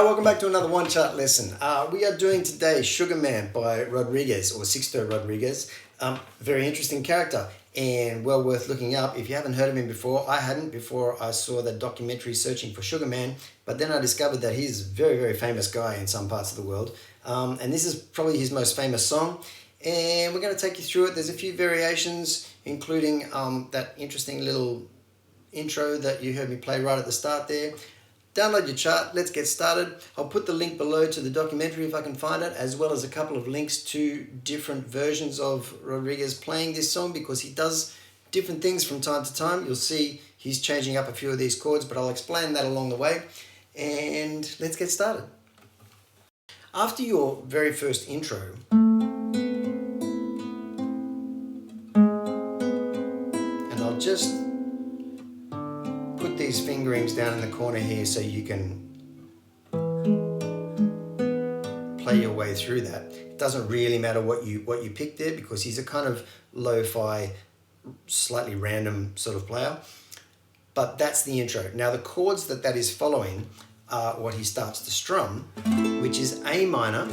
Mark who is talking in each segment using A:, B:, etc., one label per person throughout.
A: Hi, welcome back to another One Chart lesson. We are doing today Sugar Man by Rodriguez, or Sixto Rodriguez. Very interesting character and well worth looking up. If you haven't heard of him before, I hadn't before I saw the documentary Searching for Sugar Man, but then I discovered that he's a very, very famous guy in some parts of the world. And this is probably his most famous song. And we're going to take you through it. There's a few variations, including that interesting little intro that you heard me play right at the start there. Download your chart, let's get started. I'll put the link below to the documentary if I can find it, as well as a couple of links to different versions of Rodriguez playing this song, because he does different things from time to time. You'll see he's changing up a few of these chords, but I'll explain that along the way. And let's get started. After your very first intro, and I'll just put these fingerings down in the corner here so you can play your way through that. It doesn't really matter what you pick there, because he's a kind of lo-fi, slightly random sort of player. But that's the intro. Now the chords that is following are what he starts to strum, which is A minor.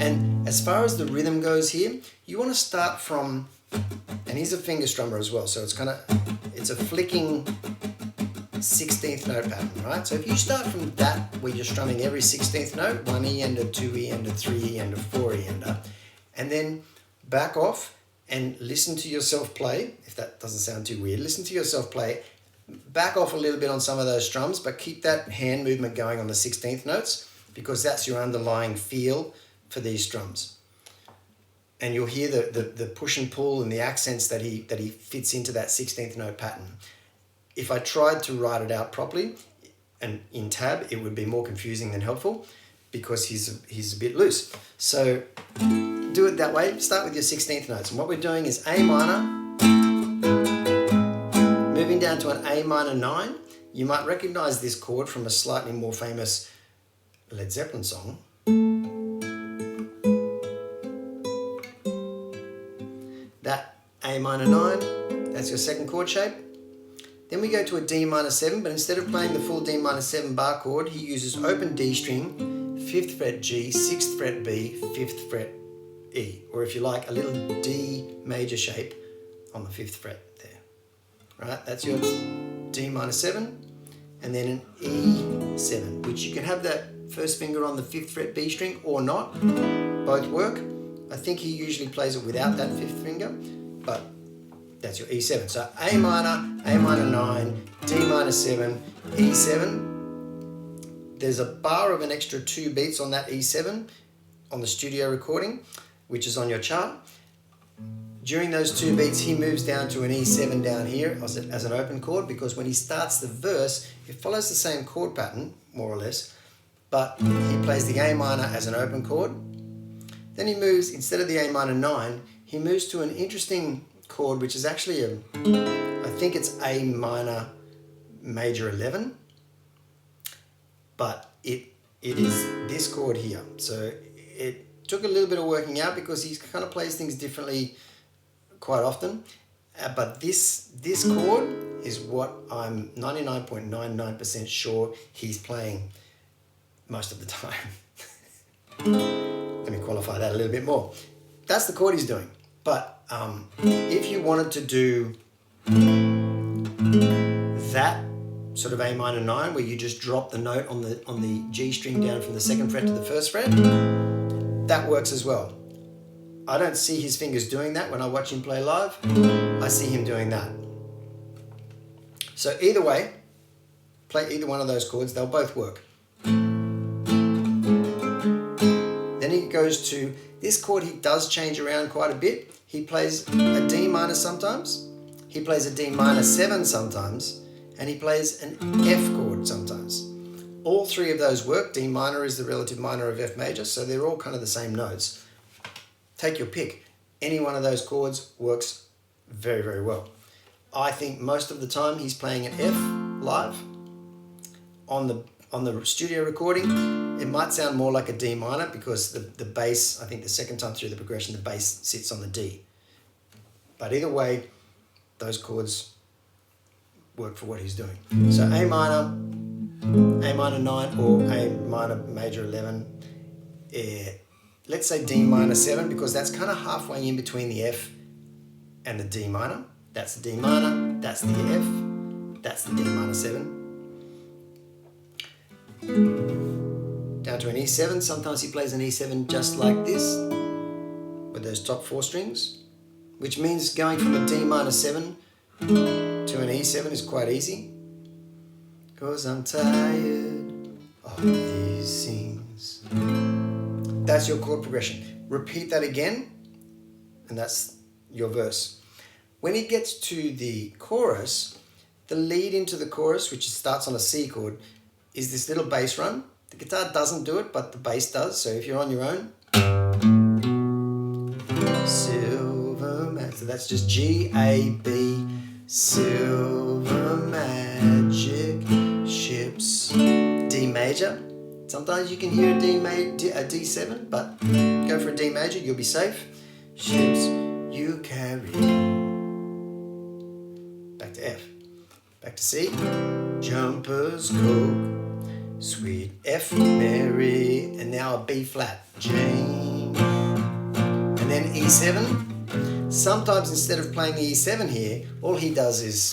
A: And as far as the rhythm goes here, you want to start from, and he's a finger strummer as well, so it's a flicking 16th note pattern, right? So if you start from that, where you're strumming every 16th note, 1 E ender, 2 E ender, 3 E ender, 4 E ender, and then back off and listen to yourself play. If that doesn't sound too weird, listen to yourself play. Back off a little bit on some of those strums, but keep that hand movement going on the 16th notes, because that's your underlying feel for these strums. And you'll hear the push and pull and the accents that he fits into that 16th note pattern. If I tried to write it out properly and in tab, it would be more confusing than helpful, because he's a bit loose. So do it that way. Start with your 16th notes. And what we're doing is A minor, moving down to an A minor 9. You might recognize this chord from a slightly more famous Led Zeppelin song. That A minor 9, that's your second chord shape. Then we go to a D minor 7, but instead of playing the full D minor 7 bar chord, he uses open D string, 5th fret G, 6th fret B, 5th fret E, or if you like, a little D major shape on the 5th fret there. Right, that's your D minor 7, and then an E7, which you can have that first finger on the 5th fret B string or not, both work. I think he usually plays it without that 5th finger, but that's your E7. So A minor 9, D minor 7, E7. There's a bar of an extra 2 beats on that E7 on the studio recording, which is on your chart. During those 2 beats, he moves down to an E7 down here as an open chord, because when he starts the verse, it follows the same chord pattern, more or less, but he plays the A minor as an open chord. Then he moves, instead of the A minor 9, he moves to an interesting chord, which is actually I think it's A minor major 11, but it is this chord here. So it took a little bit of working out, because he kind of plays things differently quite often. But this chord is what I'm 99.99% sure he's playing most of the time. Let me qualify that a little bit more. That's the chord he's doing. But if you wanted to do that sort of A minor 9, where you just drop the note on the G string down from the 2nd fret to the 1st fret, that works as well. I don't see his fingers doing that when I watch him play live. I see him doing that. So either way, play either one of those chords, they'll both work. Then he goes to this chord. He does change around quite a bit. He plays a D minor sometimes, he plays a D minor 7 sometimes, and he plays an F chord sometimes. All 3 of those work. D minor is the relative minor of F major, so they're all kind of the same notes. Take your pick. Any one of those chords works very, very well. I think most of the time he's playing an F live. On the studio recording, it might sound more like a D minor, because the bass, I think the second time through the progression, the bass sits on the D. But either way, those chords work for what he's doing. So A minor, A minor 9 or A minor major 11. Let's say D minor 7 because that's kind of halfway in between the F and the D minor. That's the D minor, that's the F, that's the D minor 7. Down to an E7. Sometimes he plays an E7 just like this with those top 4 strings, which means going from a D minor 7 to an E7 is quite easy. Cause I'm tired of these things. That's your chord progression. Repeat that again, and that's your verse. When he gets to the chorus, the lead into the chorus, which starts on a C chord, is this little bass run. The guitar doesn't do it, but the bass does. So if you're on your own, silver magic. So that's just G, A, B, silver magic ships. D major. Sometimes you can hear a D7, but go for a D major, you'll be safe. Ships you carry. Back to F. Back to C. Jumpers Coke. Sweet F, Mary, and now a B flat, Jane, and then E7. Sometimes instead of playing the E7 here, all he does is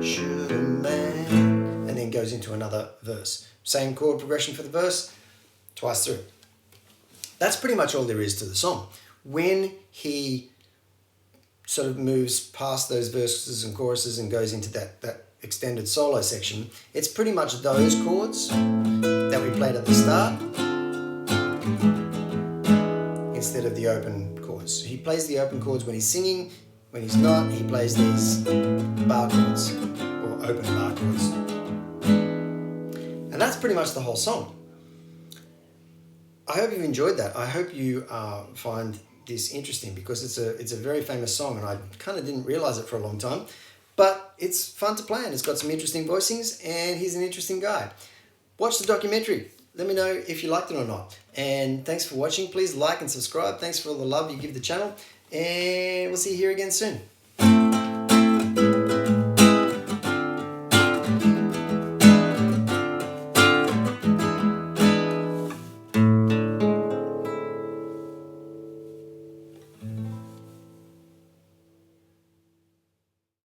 A: should a man, and then goes into another verse. Same chord progression for the verse, twice through. That's pretty much all there is to the song. When he sort of moves past those verses and choruses and goes into that extended solo section, it's pretty much those chords that we played at the start instead of the open chords. He plays the open chords when he's singing. When he's not, he plays these bar chords or open bar chords. And that's pretty much the whole song. I hope you've enjoyed that. I hope you find this interesting because it's a very famous song and I kind of didn't realize it for a long time. But it's fun to play and it's got some interesting voicings and he's an interesting guy. Watch the documentary. Let me know if you liked it or not. And thanks for watching. Please like and subscribe. Thanks for all the love you give the channel. And we'll see you here again soon.